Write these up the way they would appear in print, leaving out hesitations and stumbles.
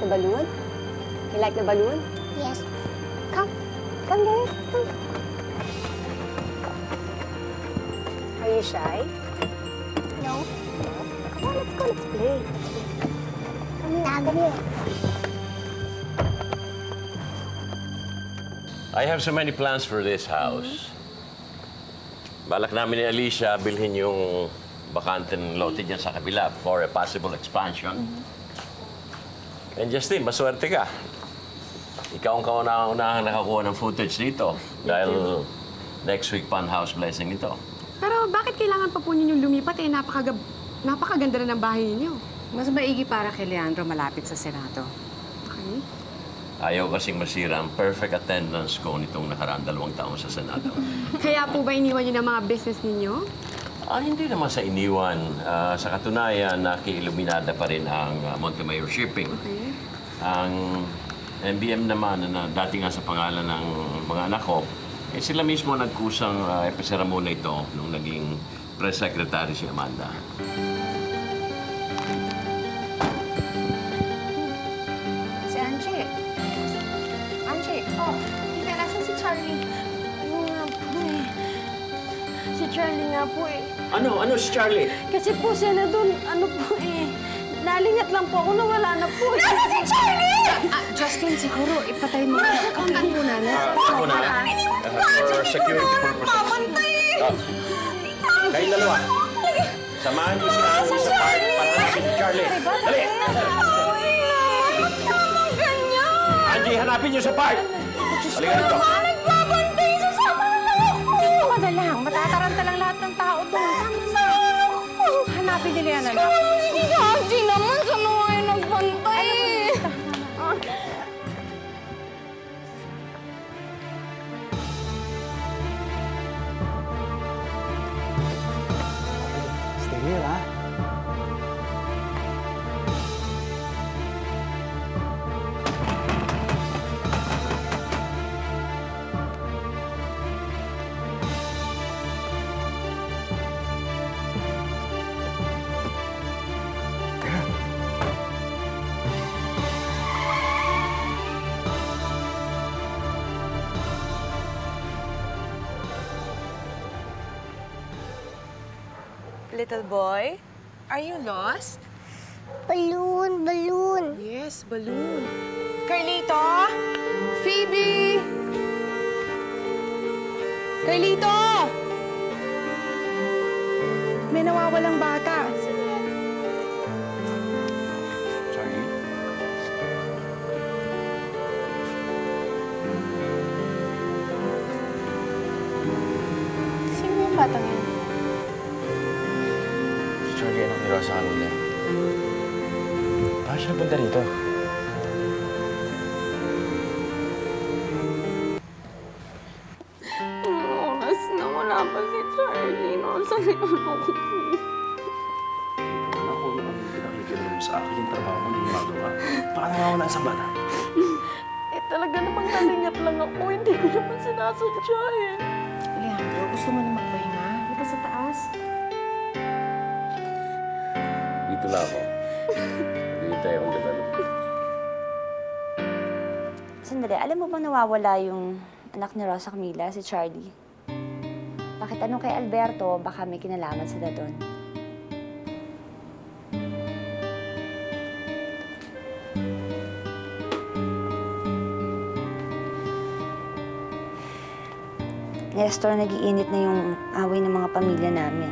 the balloon? You like the balloon? Yes. Come. Come, Gary. Come. Are you shy? No. Come on, let's go. Let's play. Come here. I have so many plans for this house. Balak namin ni Alicia bilhin yung bakanteng lote dyan sa kabila for a possible expansion. And Justin, maswerte ka. Ikaw ang kauna-unahang nakakuha ng footage dito dahil next week pa ang house blessing ito. Pero bakit kailangan pa po ninyong lumipat eh? Napakaganda na ng bahay ninyo. Mas maigi para kay Leandro malapit sa Senado. Okay. Ayaw kasing masira ang perfect attendance ko nitong nakaraang 2 taon sa Senado. Kaya po ba iniwan niyo ng mga business ninyo? Hindi naman sa iniwan. Sa katunayan, nakiiluminada pa rin ang Montemayor Shipping. Okay. Ang MBM naman na dati nga sa pangalan ng mga anak ko, sila mismo nagkusang epesera muna ito nung naging press secretary si Amanda. Si Angie. Angie, Tita, nasan si Charlie? Ano nga po eh. Si Charlie nga po eh. Ano si Charlie? Kasi po, Senador, ano po eh. Nalingat lang po ako, nawala na po. Nasaan si Charlie? Justin, siguro ipatay mo. Kapitan mo na. Ako na. For security purposes. Kayong dalawa. Samahan niyo si Angie sa park para hanapin si Charlie. Dali! Angie, hanapin niyo sa park! Halika dito. Nagbabantay sa sama lang ako. Tingnan ka na lang. Matataranta lang lahat ng tao doon. Hanapin nila yan, anak. Hindi ka, Angie naman. Saan nga kayo nagbantay? Stay here, ha? Little boy, are you lost? Balloon, balloon. Yes, balloon. Carlito! Phoebe! Carlito! May nawawalang bata. Charlie? Sino yung batang yun? Si Charlie, anak ni Rosa Camila. Paano siya napunta rito? Oras na wala pa si Charlie. Nasaan yung ano ko? Anak ko, ano pinakikita mo sa akin yung trabaho mo, hindi mo magawa. Paano nga wala isang bata? Talaga namang nalingat lang ako. Hindi ko naman sinasadya eh. Leandro, gusto mo na magpahinga? Di ba sa taas? Dito lang ako. Hindi tayo akong develop. Sandali, alam mo bang nawawala yung anak ni Rosa Camila, si Charlie? Bakit anong kay Alberto, baka may kinalaman sila doon? Nestor, nag-iinit na yung away ng mga pamilya namin.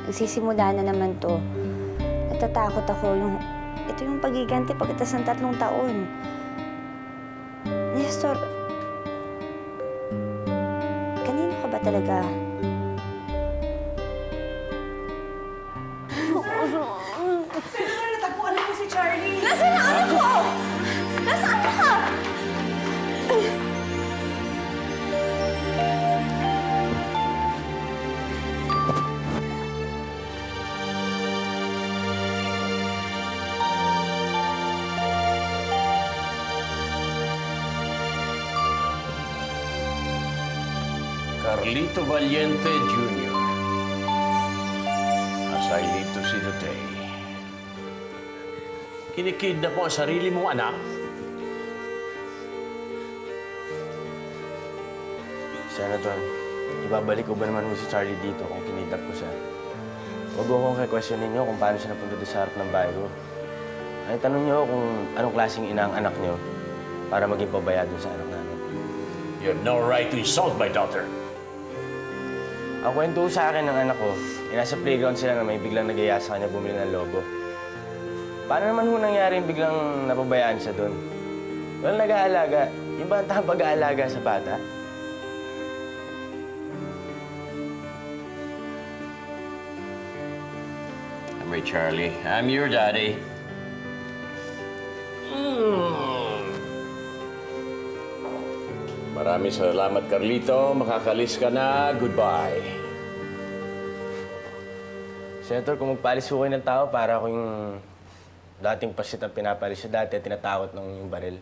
Nagsisimula na naman to. Natatakot ako ito yung pagiganti pagkatapos ng 3 taon. Nestor, kanino ka ba talaga? Senador, natagpuan mo si Charlie. Nasaan ang anak ko? Nasaan ka? Carlito Valiente Jr. As I live to see the day Kinikidnap mo ang sarili mong anak? Senator, ibabalik ko ba naman mo si Charlie dito kung kinidnap ko siya? Huwag ko kong questionin niyo kung paano siya napunta doon sa harap ng bahay ko. Ay, tanong niyo kung anong klaseng ina ang anak niyo para maging pabaya doon sa anak namin. You have no right to insult my daughter. Ang kwento sa akin ng anak ko, nasa playground sila na may biglang nag-aya sa kanya bumili ng lobo. Paano naman ho nangyari biglang napabayaan siya doon? Walang nag-aalaga. Yung ba ang pag-aalaga sa bata? I'm Ray Charlie. I'm your daddy. Maraming salamat, Carlito. Makakalis ka na. Goodbye. Senator, kung magpalis ko kayo ng tao, para ako yung dating pasit ang pinapalis siya dati at tinatakot ng yung baril.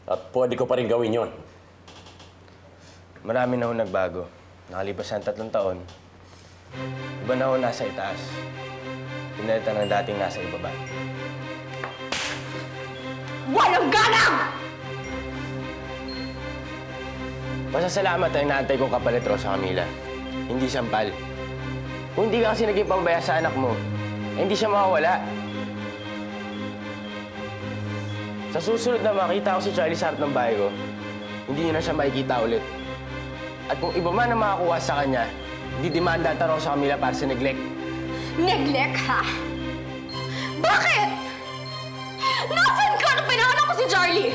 At pwede ko pa rin gawin yon. Marami na ho nagbago. Nakalipas ng 3 taon, iba na ho nasa itaas. Pinalitan ng dating nasa ibaba. Walang galang! Pasasalamat ang inaantay kong kapalit, Rosa Camila. Hindi sampal. Kung hindi ka kasi naging pambaya sa anak mo, eh, hindi siya mawawala. Sa susunod na makita ko si Charlie sa harap ng bahay ko, hindi niyo na siya makikita ulit. At kung iba man ang makakuha sa kanya, didemanda at Rosa Camila para sa neglect. Neglect, ha? Bakit? Nasaan ka nung pinahanap ko si Charlie?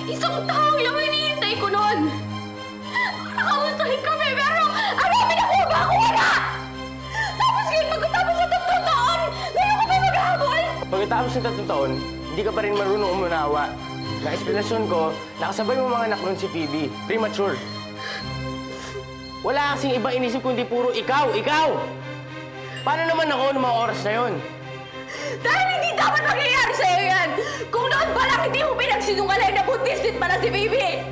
Isang taong lang hinihintay ko noon. Nakausahin kami, pero ang dami na kuha ako wala! Tapos ngayon, pagkatapos sa 3 taon, ngayon ko pa maghahabol! Pagkatapos ng 3 taon, hindi ka pa rin marunong umunawa. Na explanation ko, nakasabay mo mga anak nun si Phoebe. Premature. Wala kasing iba inisip kundi puro ikaw, ikaw! Paano naman ako ng mga oras na yun? Dahil hindi dapat mangyayari sa'yo yan! Kung noon pa lang hindi mo pinagsinungaling na buntis pala si Baby!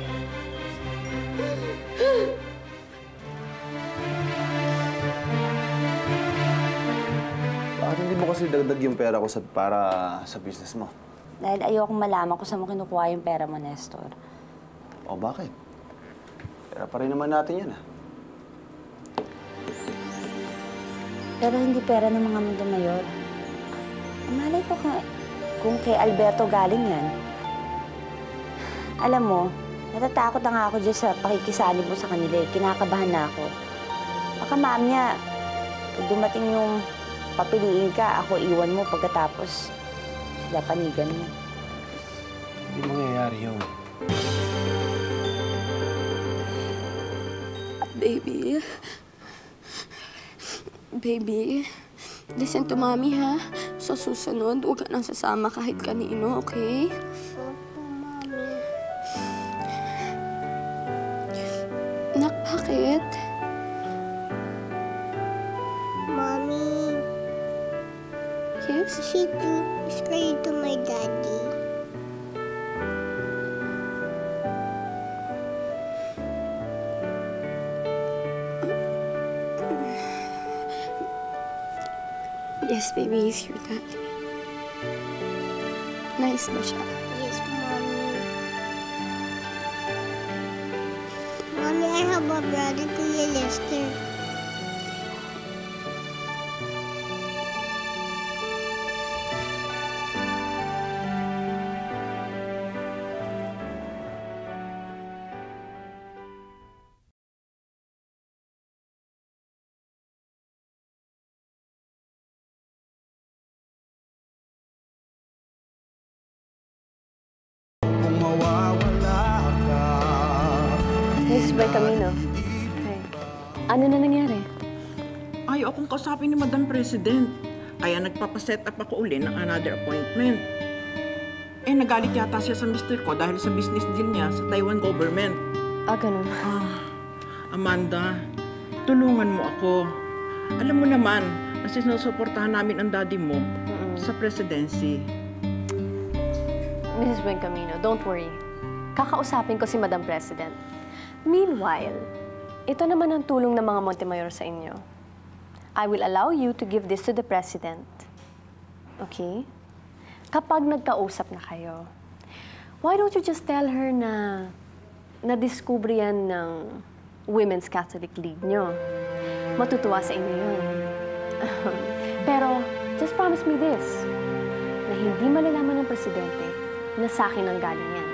Bakit hindi mo kasi dagdag yung pera ko para sa business mo? Dahil ayokong malaman kung saan mo kinukuha yung pera mo, Nestor. O bakit? Pera pa rin naman natin yan, ah. Pero hindi pera ng mga mundo mayor. Malay ko kung kay Alberto galing yan. Alam mo, natatakot na nga ako dyan sa pakikisanib mo sa kanila eh. Kinakabahan na ako. Baka mamaya, pag dumating yung papiliin ka, ako iwan mo pagkatapos sila panigan mo. Hindi mangyayari yun. Baby, listen to mommy, ha? Sa susunod, huwag ka nang sasama kahit kanino, okay? Opo, Mami. Nak, bakit? Mommy, Yes? she is crying to my daddy. Yes, baby, he's your daddy. Nice ba siya? Yes, Mommy. Mommy, I have a brother, Kuya Lester. Mrs. Bercamino. Hi. Ano na nangyari? Ayaw akong kausapin ni Madam President. Kaya nagpapaset up ako uli ng another appointment. Eh, nagalit yata siya sa mister ko dahil sa business deal niya sa Taiwan government. Ah, ganun. Amanda, tulungan mo ako. Alam mo naman na sinusuportahan namin ang daddy mo sa presidency. Mrs. Bercamino, don't worry. Kakausapin ko si Madam President. Meanwhile, ito naman ang tulong ng mga Montemayor sa inyo. I will allow you to give this to the President. Okay? Kapag nagkausap na kayo, why don't you just tell her na nadiskubre yan ng Women's Catholic League nyo? Matutuwa sa inyo yun. Pero, just promise me this, na hindi malalaman ng Presidente na sa akin ang galing yan.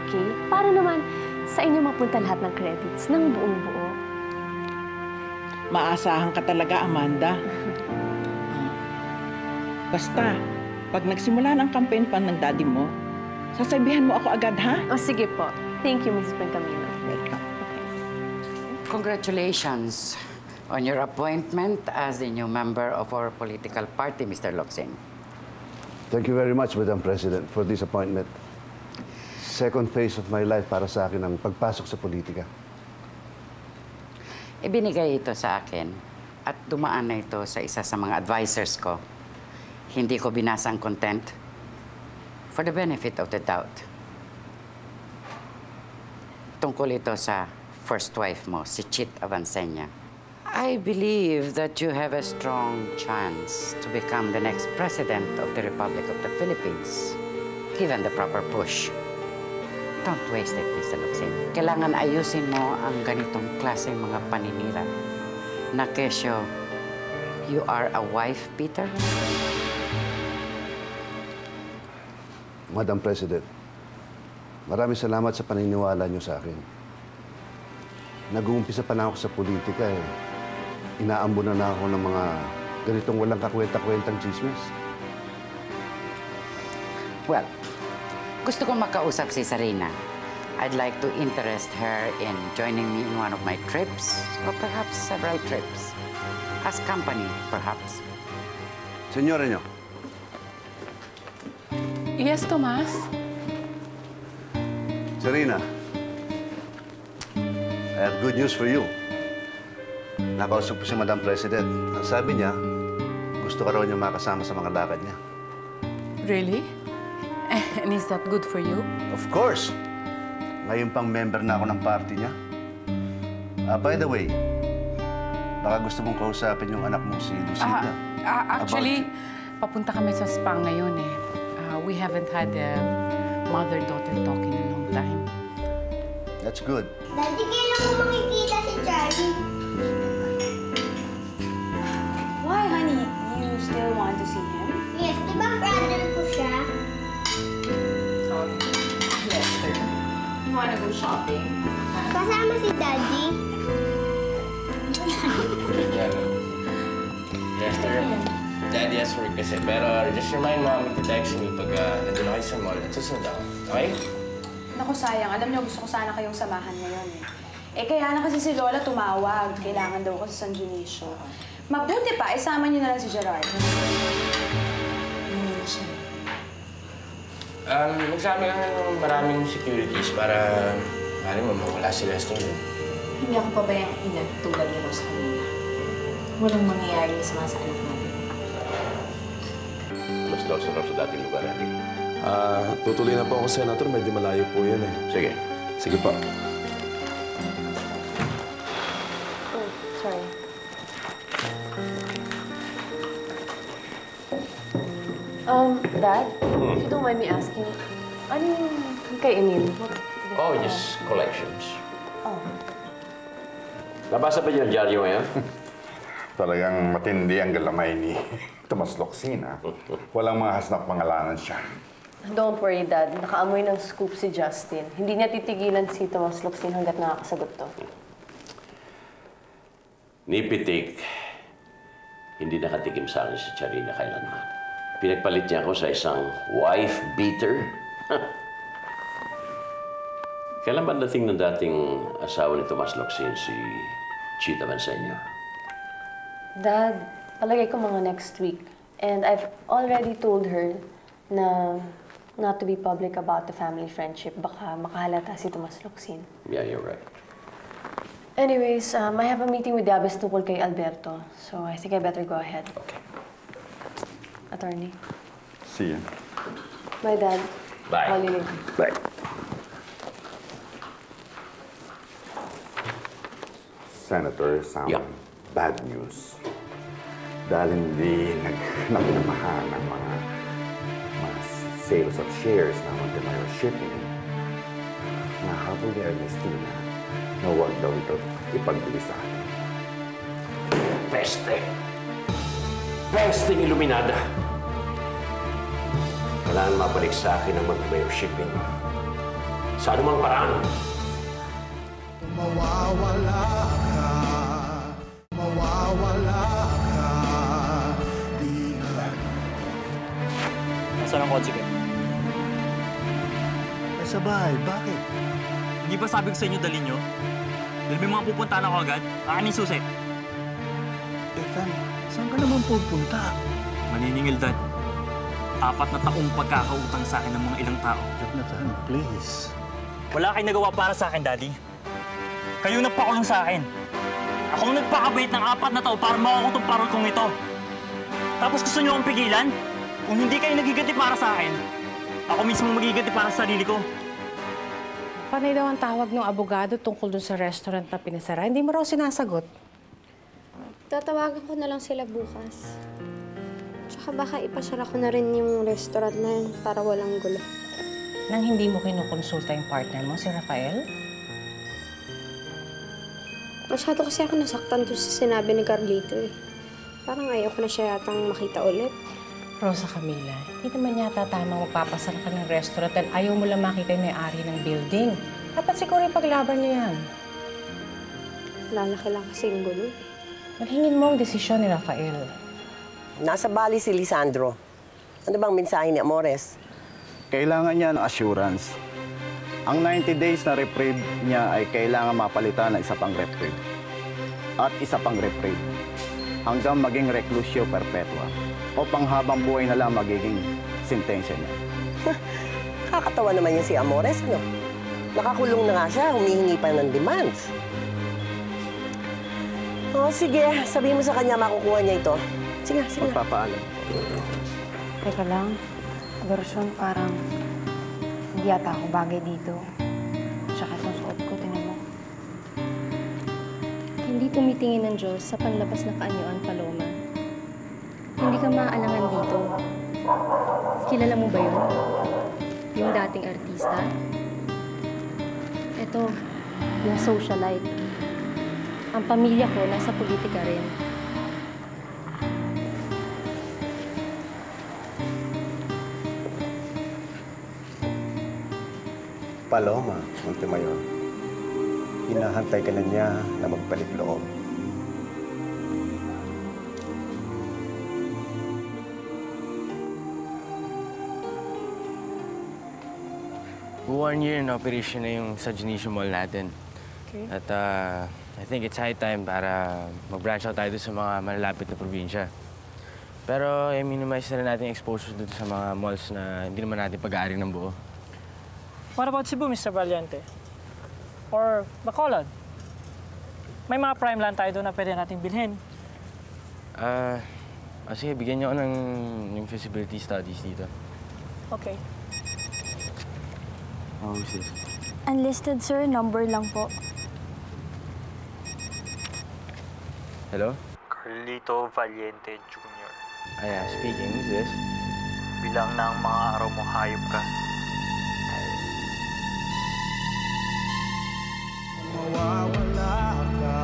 Okay? Para naman sa inyo mapunta lahat ng credits ng buong buo. Maasahan ka talaga, Amanda. Basta, pag nagsimula ng campaign pan ng daddy mo, sasabihan mo ako agad, ha? O sige po. Thank you, Mrs. Bencamino. Welcome. Congratulations on your appointment as the new member of our political party, Mr. Locsin. Thank you very much, Madam President, for this appointment. Second phase of my life para sa akin ang pagpasok sa politika. Ibinigay ito sa akin at dumaan na ito sa isa sa mga advisors ko. Hindi ko binasa ang content for the benefit of the doubt. Tungkol ito sa first wife mo, si Chit Avancenia. I believe that you have a strong chance to become the next president of the Republic of the Philippines, given the proper push. Don't waste it, Mr. Locsin. Kailangan ayusin mo ang ganitong klaseng mga paninira. Na kesyo, you are a wife, Peter? Madam President, maraming salamat sa paniniwala niyo sa akin. Nag-uumpisa pa na ako sa politika eh. Inaambo na ako ng mga ganitong walang kakwenta-kwentang chismis. Well, gusto kong makausap si Sarina. I'd like to interest her in joining me in one of my trips, or perhaps several trips. As company, perhaps. Senyora niyo. Yes, Tomas? Serena, I have good news for you. Nakausap ko si Madam President. Ang sabi niya, gusto ka raw niya makasama sa mga lakad niya. Really? And is that good for you? Of course! Ngayon pang member na ako ng party niya. By the way, baka gusto mong kausapin yung anak mo si Lucinda. Actually, papunta kami sa spa ngayon eh. We haven't had a mother-daughter talk in a long time. That's good. Daddy, kailan ko makikita si Charlie? Why, honey? You still want to see him? Yes, di ba brother ko siya? Lester, you wanna go shopping? Kasama si Daddy. Lester, Daddy has work kasi. Pero just remind Mommy to text me pag nandun ako sa mall at susunod ako. Okay? Naku, sayang. Alam niyo, gusto ko sana kayong samahan ngayon eh. Eh, kaya na kasi si Lola tumawag. Kailangan daw ko sa San Dionisio. Mabuti pa, isama niyo na lang si Gerard. Magsabi ka ng maraming securities para maaaring mamawala si Lester. Hindi ako pa ba yung ina tulad ni Rose kanina? Walang mangyayari sa mga sa anak natin. Mas daw sa dating lugar natin. Tutuloy na po ako, Senator. Medyo malayo po yan eh. Sige. Sige pa. Oh, sorry. Dad, if you don't mind me asking, ano yung kay Emil? Oh, yes. Collections. Oh. Nabasa ba niyo ang dyaryo ngayon? Talagang matindi ang galamay ni Tomas Locsin, ha? Walang mga hasnap pangalanan siya. Don't worry, Dad. Nakaamoy ng scoop si Justin. Hindi niya titigilan si Tomas Locsin hanggat nakakasagot to. Ni Pitik, hindi nakatikim sa akin si Charina kailanman. Pinagpalit niya ako sa isang wife beater. Kailan ba dating ng dating asawa ni Tomas Locsin, si Chita Avancenia? Dad, palagay ko mga next week. And I've already told her na not to be public about the family friendship. Baka makahalata si Tomas Locsin. Yeah, you're right. Anyways, I have a meeting with Diabes tungkol kay Alberto. So I think I better go ahead. Okay. Attorney. See you. Bye, Dad. Bye. Call you later. Bye. Senator, some bad news. dahil hindi napinamahan ng mga sales of shares ng Montemayor Shipping, nahabol ni Ernestina na huwag daw ito ipagbili sa akin. Peste! Pesteng iluminada! Kailangan mabalik sa akin ang Montemayor Shipping. Sa anumang paraan. Mawawala ka, mawawala ka, di na. Nasaan ang kotse ko? Nasa bahay, bakit? Hindi ba sabi ko sa inyo dalhin nyo? Dahil may mga pupuntahan ako agad, akin yung susi. Ethan, saan ka naman pupunta? Maniningil, Dad. 4 na taong pagkakautang sa akin ng mga ilang tao. Jonathan, please. Wala kayong nagawa para sa akin, Daddy. Kayo nagpakulong sa akin. Ako ang nagpakabait ng 4 na tao para makuha ko itong parol kong ito. Tapos gusto niyo akong pigilan? Kung hindi kayo nagiganti para sa akin, ako mismo magiganti para sa sarili ko. Panay daw ang tawag ng abogado tungkol dun sa restaurant na pinasara. Hindi mo raw sinasagot. Tatawagan ko na lang sila bukas. Tsaka baka ipasara ko na rin yung restaurant na yun para walang gulo. Nang hindi mo kinukonsulta yung partner mo, si Rafael? Masyado kasi ako nasaktan doon sa sinabi ni Carlito eh. Parang ayaw ko na siya yatang makita ulit. Rosa Camila, hindi naman yata tamang magpapasara ka ng restaurant at ayaw mo lang makita yung may-ari ng building. Dapat siguro yung paglaban niyo yan. Lalaki lang kasi yung gulo eh. Malhingin mo ang desisyon ni Rafael. Nasa Bali si Lisandro. Ano bang mensahe ni Amores? Kailangan niya ng assurance. Ang 90 days na reprieve niya ay kailangan mapalitan ng isa pang reprieve. At isa pang reprieve. Hanggang maging reclusio perpetua. O panghabang buhay na lang magiging sentensya niya. Kakatawa naman yan si Amores, ano? Nakakulong na nga siya, humihingi pa ng demands. Oh, sige. Sabihin mo sa kanya, makukuha niya ito. Sige, sige. Magpapaalam. Teka lang. Gerson, parang hindi yata ako bagay dito. Tsaka itong suot ko, tinan mo. Hindi tumitingin ng Diyos sa panlabas na kaanyuan, Paloma. Hindi ka maaalangan dito. Kilala mo ba yun? Yung dating artista? Ito, yung socialite. Ang pamilya ko nasa politika rin. Paloma, Montemayor. Hinahantay ka na niya na magbalik loob. One year in operation na yung sa Geneseo Mall natin. Okay. At I think it's high time para mag-branch out tayo sa mga malalapit na probinsya. Pero minimize na rin natin yung exposure dito sa mga malls na hindi naman natin pag-aari ng buo. What about Cebu, Mr. Valiente? Or Bacolod? May mga prime land tayo doon na pwede natin bilhin. Sige, bigyan niyo ako ng yung feasibility studies dito. Okay. Oh, sis. Unlisted, sir. Number lang po. Hello? Carlito Valiente Jr. Speaking. Who's this? Bilang ng mga araw mo hayop ka. Mawawala ka.